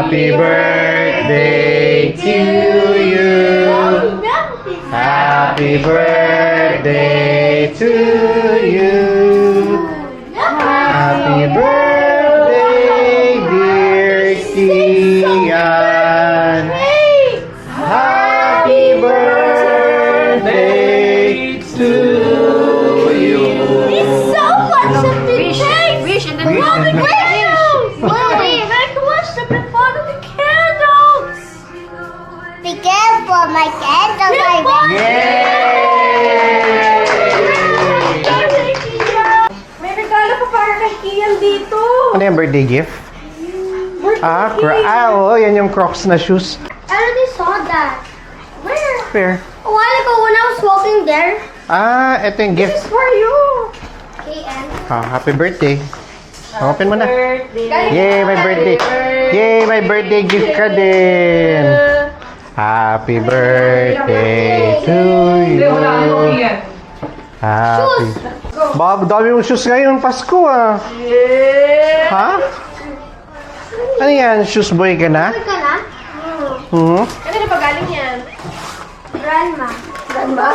Happy birthday to you. Happy birthday to you. Happy birthday, dear Kian. Happy birthday to you. It's so much of the cake. Wish and then Wish and then- Wait, I can watch the before of the candles. Be careful, my candles are May regalo pa para kay Kian dito. Ano yung birthday gift? Oo, yan yung Crocs na shoes. I already saw that. Where? Fair. A while ago when I was walking there. Ito yung gift. For you. KN. Happy birthday. Open mo na. Birthday. Yay, my birthday. Yay, my birthday gift ka din. Happy birthday to you. Happy. Bag, dami mong shoes ngayon, Pasko ah. Ha? Ano yan? Shoes boy ka na? Ka na? Ano ba galing yan? Grandma. Grandma?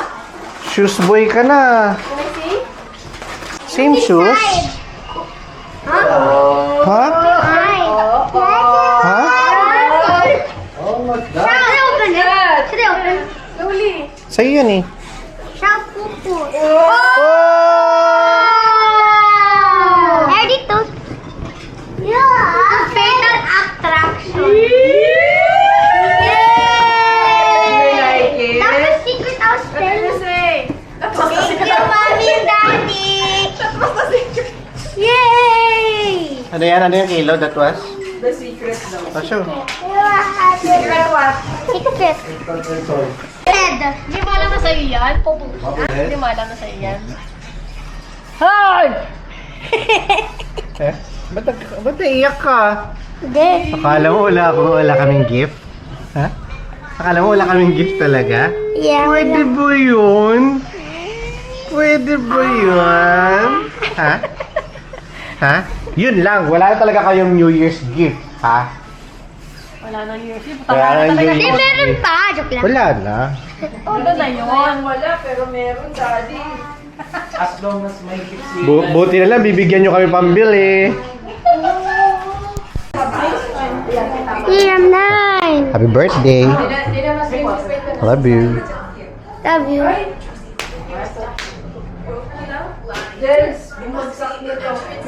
Shoes boy ka na. Can I see? Same shoes? Ha? Ha? Should I open it? Should I open it? Slowly. Sa'yo yan eh. Shampoo. Oh! I already told. Yeah. The fatal attraction. like it? That's the secret I was What did you telling. say? That's the Thank secret. you, Mommy and Daddy. That was the secret. Yay! Ano yan? Ano yung kilo? That was? The secret daw. Oh, sure. Secret what? Secret. Red. Hindi mo alam na sa'yo yan? Hindi mo alam na sa'yo yan? Hi! Ba't naiyak ka? Hindi. Akala mo wala kaming gift? Ha? Akala mo wala kaming gift talaga? Yeah. Pwede ba yun? Pwede ba yun? Ha? Ha? Yun lang. Wala na talaga kayong New Year's gift. Ha? Wala na yun. Wala na New Hindi, Year's meron gift. pa. Joke lang. Wala na. Ano na yun? Wala, pero meron, Daddy. As long as may gifts Buti na lang, bibigyan nyo kami pambili. I'm 9. Happy birthday. Love you. Love you. Yes, bumagsak nito.